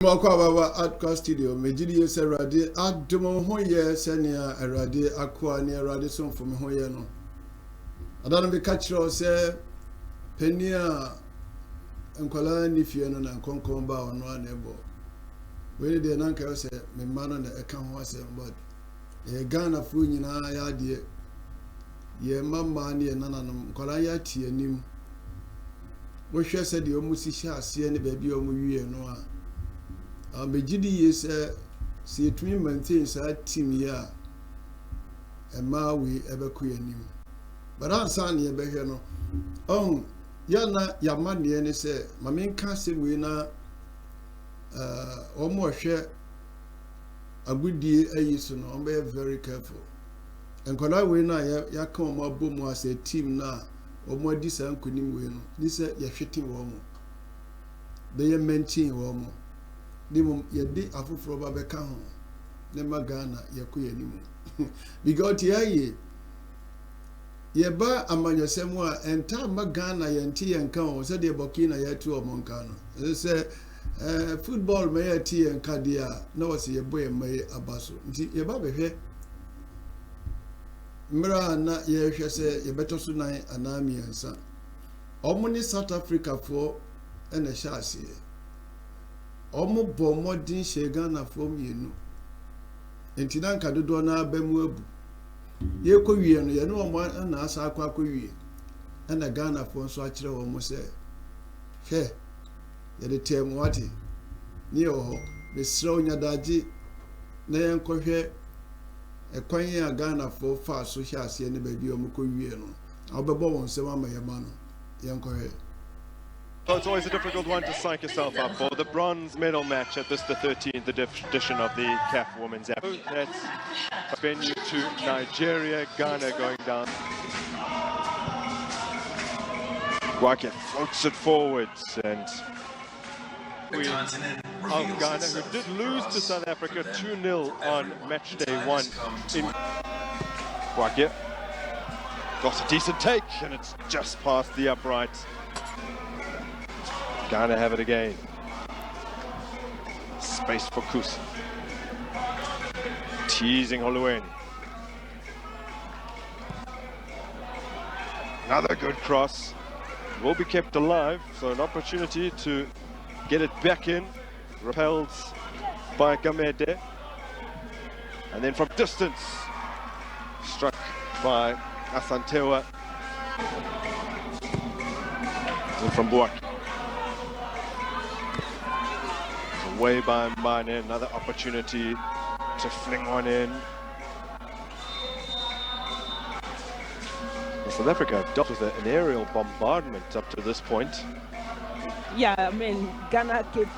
Mwakwa Adkwart Studios, mejidi yese rade adomo ho ye senia erade akwa ne erade somfo me ho ye no. Adana be ka kire se pani a enkwala ni fie no na konkon ba ono anebo. We de na nka se me ma no na eka ho asem but e Ghana fu nyina ya de ye mama ne nananom kwala ya tie anim. Wo hwe se de omusi hia ase ne ba bi omu wie no a Mejidi yes, see it me maintains a team ya and Maui ever queening. But I'm son ye beheno. Oh, yana Yamani and say, my main castle winner or more share a good deal a year no, I'm very careful. And could I win ya come more boom was a team now or more this and couldn't win. This is your shitting woman. They are mentioning woman. Dimum yedi afufro ba beka ho ne magana yakoye nimu because ye ba amanyosem a enta magana yenti yenka ho se de Burkina yetu omonka no say football me yeti yenka dia na wose ye boy me abaso nti ye ba behwe mra na ye hwe se ye beto so nan anami ensa omuni South Africa for ene shaase Omo bo modin Ghana from yenu. Enti na nka dodo na abamu abu. Ye ko wie no ye no omo na asa akwa ko wie. Na Ghana fo nso akire wo mo se. Hwe ye de tem wati. Ni oho be sro nyadaji na ye nkohwe ekwan ya Ghana fo fa so hia ase ne ba bi omo ko wie no. Obebo won se ma ye ma no. Ye nkohwe. So it's always a difficult one to psych yourself up for. The bronze medal match at this, the 13th edition of the CAF Women's Africa. That's venue to Nigeria, Ghana going down. Adkwart floats it forwards and of Ghana, who did lose to South Africa 2-0 on match day 1 in Adkwart. Got a decent take and it's just past the upright. Ghana have it again. Space for Kus. Teasing Holueni. Another good cross. Will be kept alive, so an opportunity to get it back in. Repelled by Gamede. And then from distance, struck by Asantewa. And from Buak. Away by Mane, another opportunity to fling one in. South Africa have dealt with an aerial bombardment up to this point. Yeah, I mean, Ghana keep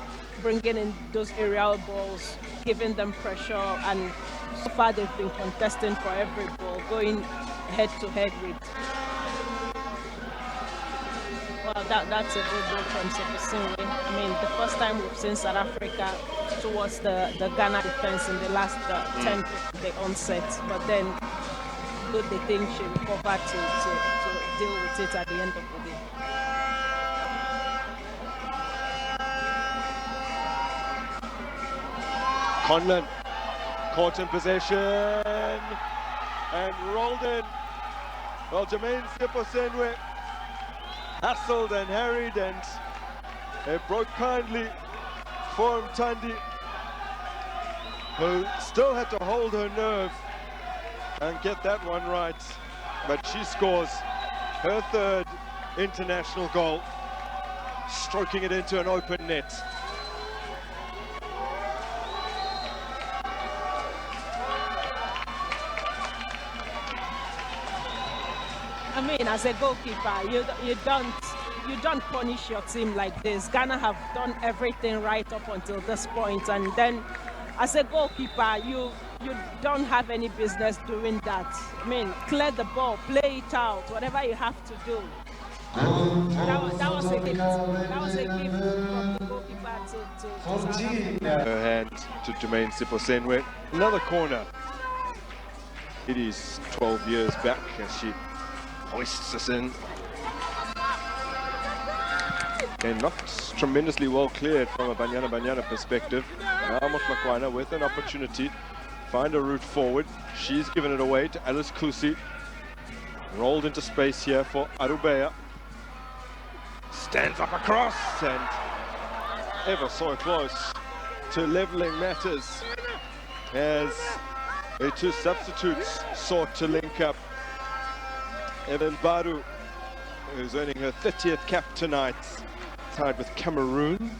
bringing in those aerial balls, giving them pressure, and so far they've been contesting for every ball, going head to head with. Well, that's a good goal from Seposinwe. I mean, the first time we've seen South Africa towards the Ghana defense in the last 10 of the onset, but then good they think she recovered to deal with it at the end of the day. Conlon caught in possession and rolled in. Well, Jermaine Seposinwe hassled and harried, and it broke kindly for Mtandi, who still had to hold her nerve and get that one right. But she scores her third international goal, stroking it into an open net. I mean, as a goalkeeper, you don't punish your team like this. Ghana have done everything right up until this point, and then as a goalkeeper, you don't have any business doing that. I mean, clear the ball, play it out, whatever you have to do. That was a gift. That was a gift from the goalkeeper to South Africa. Her hand to Jermaine Seposinwe. Another corner. It is 12 years back as she hoists us in. And not tremendously well cleared from a Banyana perspective. Now Motlakwana with an opportunity, find a route forward. She's given it away to Alice Kusi. Rolled into space here for Arubeya. Stands up across and ever so close to leveling matters as the two substitutes sought to link up. Evelyn Baru, who's earning her 30th cap tonight, tied with Cameroon,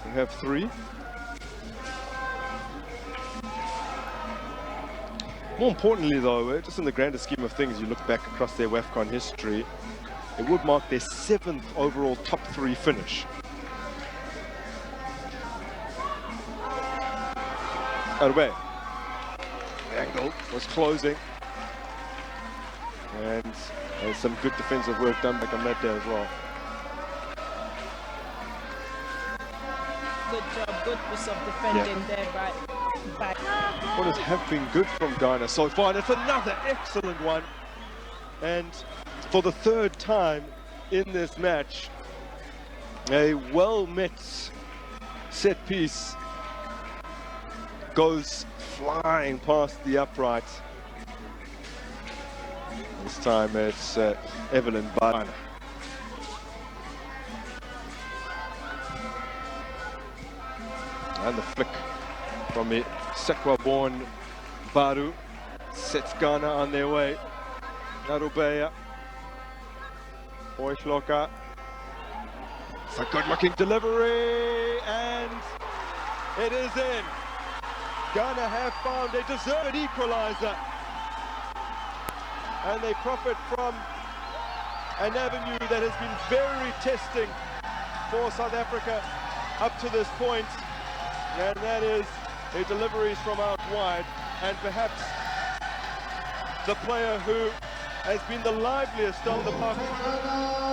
who have 3. More importantly though, just in the grander scheme of things, you look back across their WAFCON history, it would mark their 7th overall top 3 finish. Arbe. The angle was closing. And there's some good defensive work done by Gamete as well. Good job, good piece of defending there by Corners have been good from Ghana so far, and it's another excellent one. And for the 3rd time in this match, a well-met set piece goes flying past the upright. This time it's Evelyn Baru. And the flick from the Sekwa-born Baru sets Ghana on their way. Narubeya. Oishloka. It's a good-looking delivery, and it is in. Ghana have found a deserved equalizer. And they profit from an avenue that has been very testing for South Africa up to this point. And that is a deliveries from out wide, and perhaps the player who has been the liveliest on the park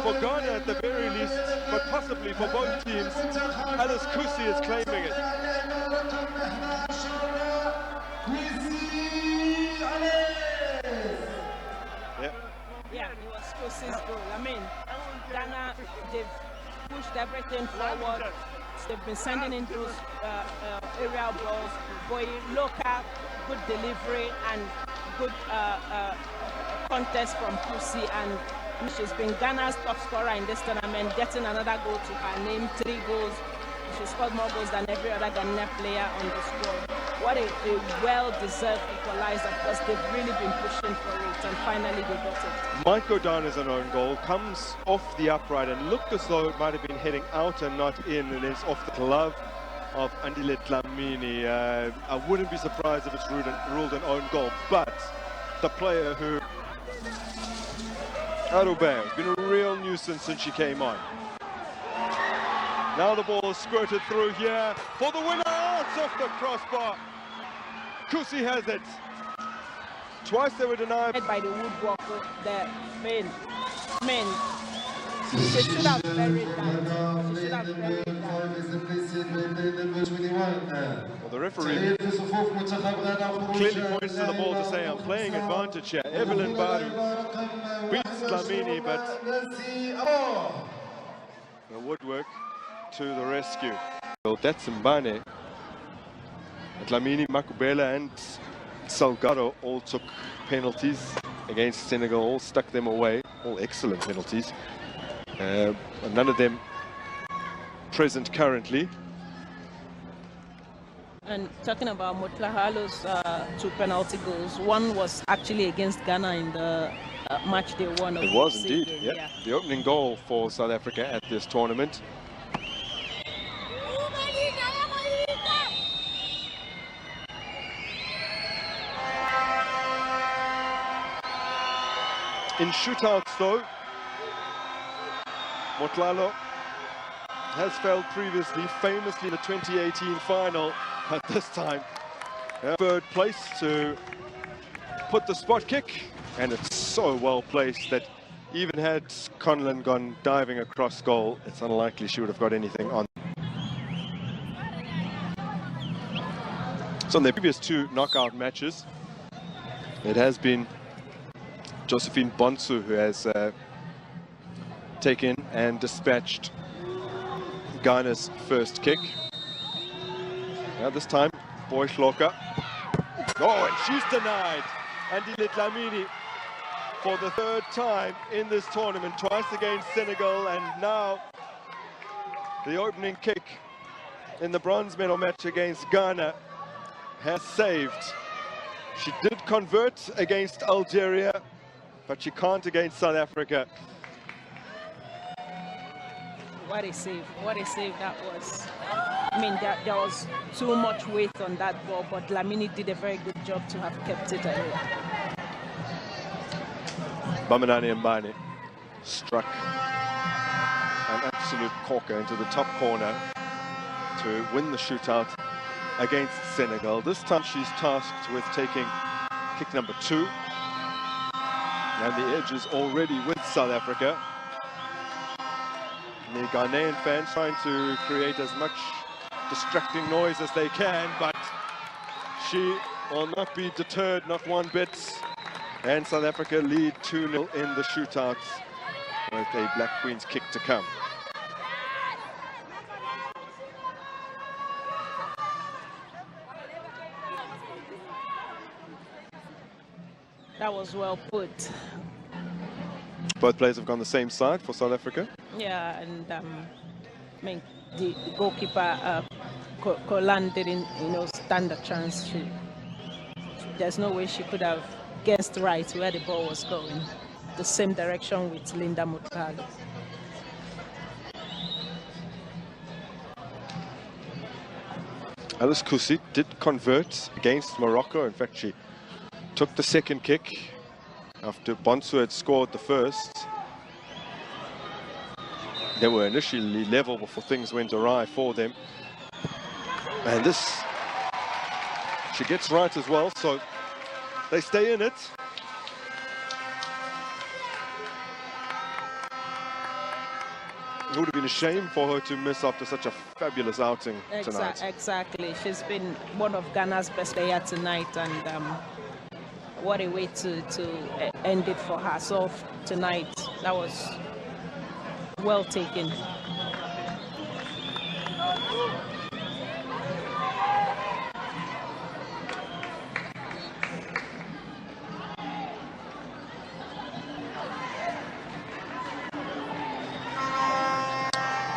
for Ghana at the very least, but possibly for both teams. Alice Kusi is claiming it. Yeah, it was Kusi's goal. I mean, Ghana, they've pushed everything forward. They've been sending in those aerial balls. Boy, local, good delivery and good contest from Kusi, and she's been Ghana's top scorer in this tournament, getting another goal to her name, 3 goals. She scored more goals than every other Ghanaian player on the squad. What a well-deserved equalizer, because they've really been pushing for it, and finally they got it. Might go down as an own goal, comes off the upright and looked as though it might have been heading out and not in, and it's off the glove of Andile Dlamini. I wouldn't be surprised if it's ruled an own goal, but the player who, Arube, has been a real nuisance since she came on. Now the ball is squirted through here for the winner. It's off the crossbar. Kusi has it. Twice they were denied by the woodwork. The men. They should have buried that. They should have buried that. Well, the referee clearly points to the ball to say, I'm playing advantage here. Evelyn Baru beats Dlamini, but the woodwork to the rescue. Well, that's Mbane. Dlamini, Makubela and Salgado all took penalties against Senegal, all stuck them away, all excellent penalties. None of them present currently. And talking about Motlahalo's 2 penalty goals, one was actually against Ghana in the match they won. It was indeed, yeah. The opening goal for South Africa at this tournament. In shootouts though, Motlalo has failed previously, famously in the 2018 final, but this time third place to put the spot kick, and it's so well placed that even had Conlon gone diving across goal, it's unlikely she would have got anything on. So in their previous 2 knockout matches, it has been Josephine Bonsu who has taken and dispatched Ghana's first kick. Now this time, Boyshloka. Oh, and she's denied. Andile Dlamini for the third time in this tournament, twice against Senegal, and now the opening kick in the bronze medal match against Ghana has saved. She did convert against Algeria, but she can't against South Africa. What a save that was. I mean, there was too much weight on that ball, but Dlamini did a very good job to have kept it away. Bamanani Mbane struck an absolute corker into the top corner to win the shootout against Senegal. This time she's tasked with taking kick number 2. And the edge is already with South Africa. The Ghanaian fans trying to create as much distracting noise as they can, but she will not be deterred, not one bit. And South Africa lead 2-0 in the shootouts with a Black Queen's kick to come. That was well put. Both players have gone the same side for South Africa. Yeah, and I mean, the goalkeeper Kolan didn't, stand a chance. There's no way she could have guessed right where the ball was going. The same direction with Linda Mutalo. Alice Kusi did convert against Morocco. In fact, she took the second kick after Bonsu had scored the first. They were initially level before things went awry for them. And this, she gets right as well, so they stay in it. It would have been a shame for her to miss after such a fabulous outing tonight. Exactly. She's been one of Ghana's best players tonight, and what a way to end it for herself tonight. That was well taken.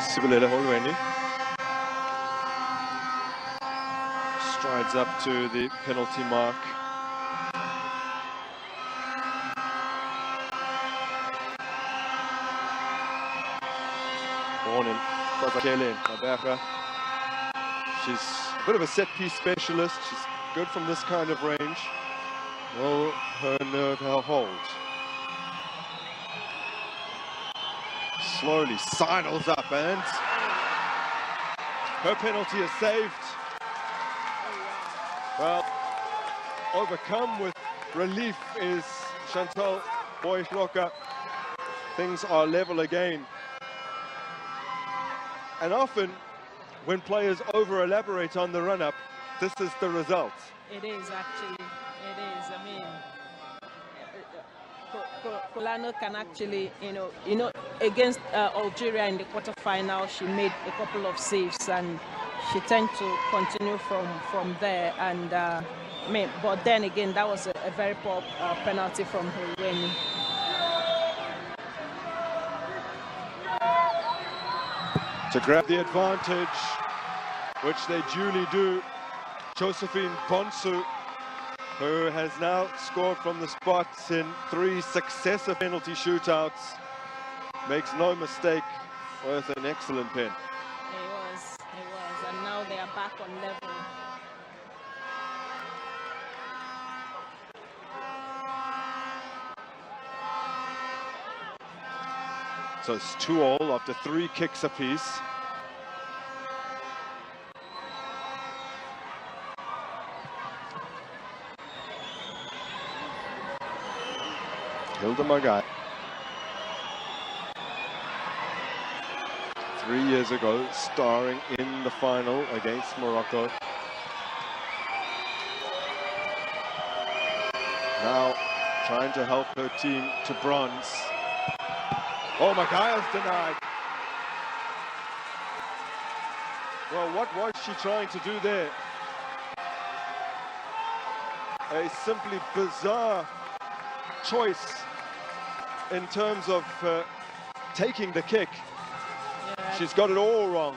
Sibulela Holweni strides up to the penalty mark. Warning, she's a bit of a set-piece specialist. She's good from this kind of range. Will her nerve hold? Slowly sidles up, and her penalty is saved. Well, overcome with relief is Chantal Boyshloka. Things are level again. And often, when players over-elaborate on the run-up, this is the result. It is, actually. It is. I mean, Kolano can actually, against Algeria in the quarterfinal, she made a couple of saves, and she tended to continue from there. And but then again, that was a very poor penalty from Holweni. To grab the advantage, which they duly do, Josephine Bonsu, who has now scored from the spot in 3 successive penalty shootouts, makes no mistake, with an excellent pen. It was, and now they are back on level. So it's 2-2 after 3 kicks apiece. Hilda Magai. 3 years ago, starring in the final against Morocco. Now trying to help her team to bronze. Oh, Magai is denied. Well, what was she trying to do there? A simply bizarre choice in terms of taking the kick. Yeah. She's got it all wrong.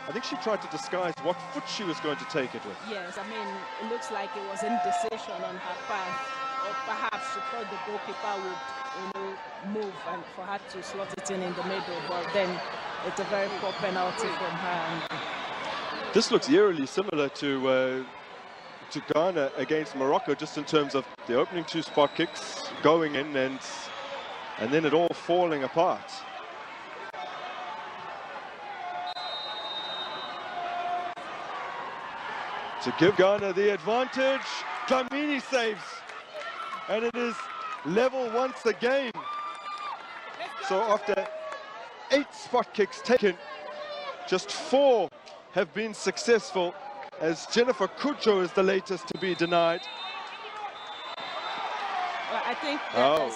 I think she tried to disguise what foot she was going to take it with. Yes, I mean, it looks like it was indecision on her part, or perhaps she thought the goalkeeper would, move and for her to slot it in the middle, but then it's a very poor penalty from her. This looks eerily similar to Ghana against Morocco, just in terms of the opening 2 spot kicks going in and then it all falling apart. To give Ghana the advantage, Dlamini saves, and it is level once again. So after 8 spot kicks taken, just 4 have been successful, as Jennifer Kujo is the latest to be denied. Well, I think that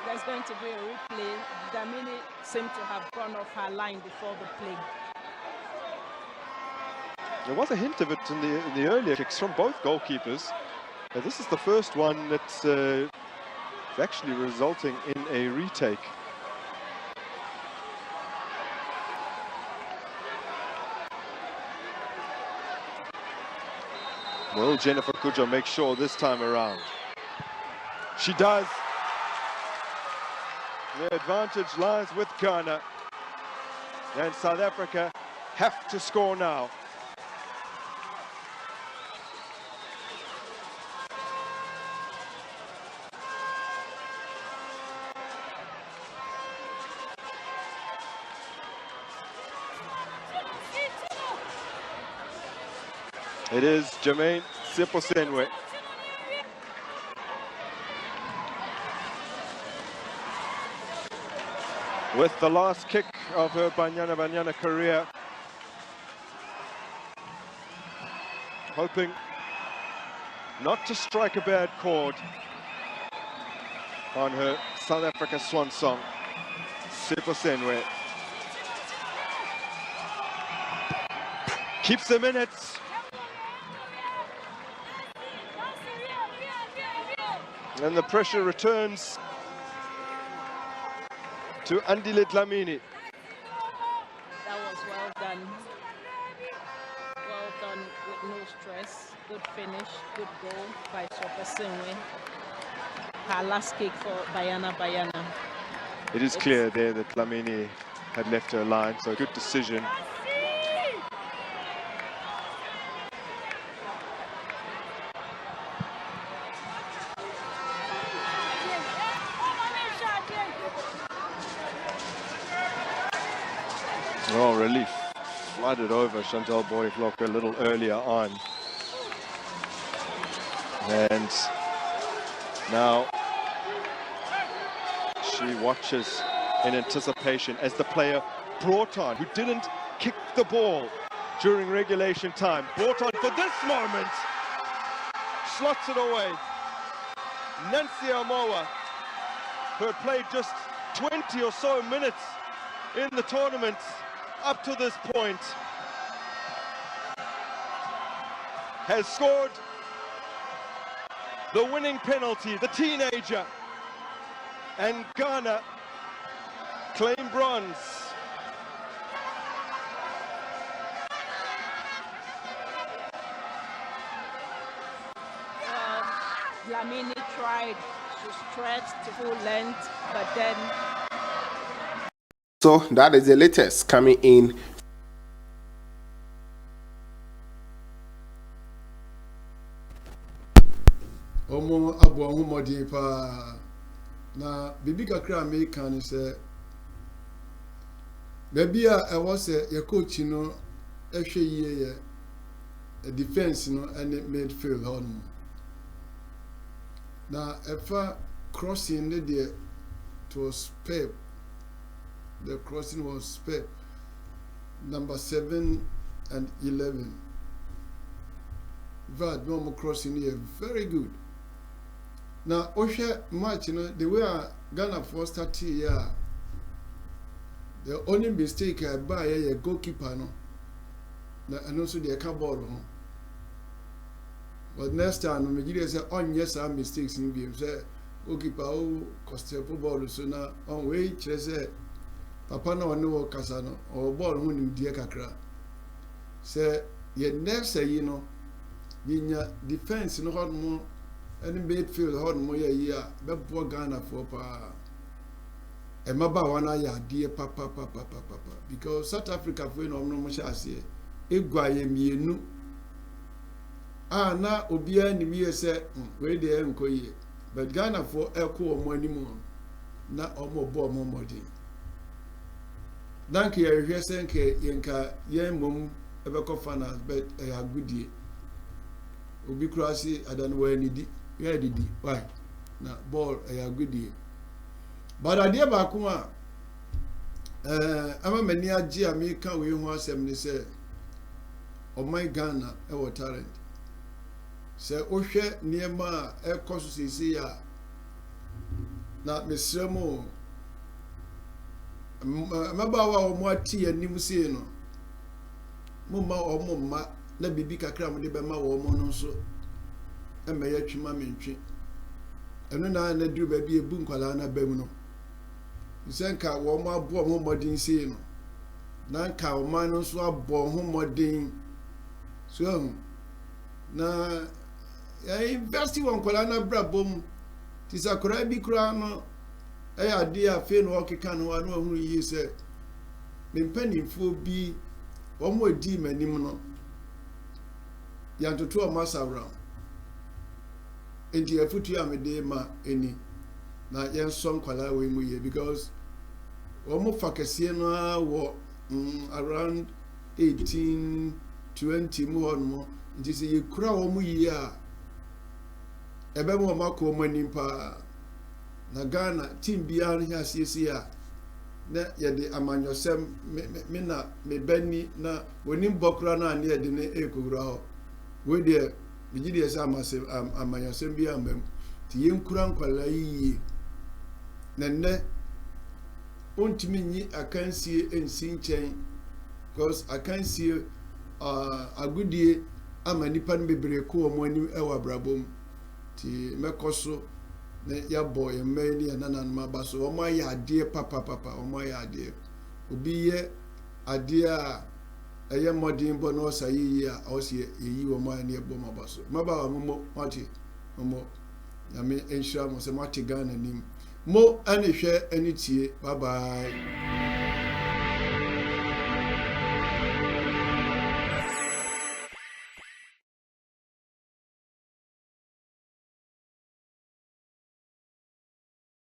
there's going to be a replay. Dlamini seemed to have gone off her line before the play. There was a hint of it in the earlier kicks from both goalkeepers. But this is the first one that's actually resulting in a retake. Will Jennifer Kujo make sure this time around? She does. The advantage lies with Ghana. And South Africa have to score now. It is Jermaine Seposenwe. With the last kick of her Banyana career. Hoping not to strike a bad chord on her South Africa swan song. Seposenwe keeps them in it. And the pressure returns to Andile Dlamini. That was well done. Well done with no stress. Good finish, good goal by Seposenwe. Her last kick for Banyana. It is clear there that Dlamini had left her line, so good decision. Oh, relief flooded over Chantal Boy-Vlok a little earlier on. And now she watches in anticipation as the player brought on, who didn't kick the ball during regulation time, brought on for this moment, slots it away. Nancy Amoa, who had played just 20 or so minutes in the tournament up to this point, has scored the winning penalty, the teenager, and Ghana claim bronze. Dlamini tried to stretch to full length, but then... So that is the latest coming in. Omo abo ahumodi pa na bibi kakra American ni say baby a was a coach no ehwe yie ye defense no and midfield hon na efa crossing ne there to spare. The crossing was spare. Number 7 and 11. That normal crossing here, very good. Now, Osha match, the way Ghana first started here, The only mistake I buy a goalkeeper no. And also the ball no. But next time me give say on yes some mistakes in game say goalkeeper o cost ball so na on way kire say papa na one wo kasa no or ball hu nim die kakra. Say ye next say you know yinya defense no hot mo any midfield hot mo ye a be bo Ghana for pa. E maba wana ya die papa because South Africa for no mo sha ase egwa ye mienu na obia ni wie se we de enkoye but Ghana for eko omo animu na omo bo omo modi danke ye hwe se nke yenka ye mom ebeko finance but ya gudie obi krasi adan we ni di ye didi why na ball ya gudie but ade ba ko a ama mani agi America we hu asem ni se o my Ghana e wo talent se o hwe niema e koso sisi ya na mesremo mabawa o mo ati anim se no mo ma o mo ma na bibi kakra mo de be ma wo mo no so e me ya twima mentwe eno na duru ba bi ebu nkwala na ba mu no nka wo mo abo mo modin se no na nka o ma no so abo ho modin so na ya investi won kola na brabom tisakora bi kura no ade a fe no okeka no anu ahuru yi se mempanimfo bi wo mo di manim no ya ntoto o masawra enti afutu amede ma eni na yensom kola we mu ye because wo mo fakese no wo around 18 20 mu hono nti se ye kura wo mu yi a ebe mo mako mo nimpa na Ghana team bia no ha siesi a na ye de amanyosem me na me bani na woni mbokura na ne ye de ne ekogura ho we de bigidi esa amanyosem bia mbam ti ye nkura nkwala yi na ne ontimi nyi akansie ensi nchen because akansie agudie ama nipa no bebre ko omo ani ewa brabom ti mekoso ne ya boy emeni nana ma baso omo ya ade papa omo ya ade obi ye ade a eye modin bo no sayi a osie yi omo ani ebo ma baso maba wa mo mati omo ya me enshira mo se mati Ghana nim mo ani hwe ani tie bye bye.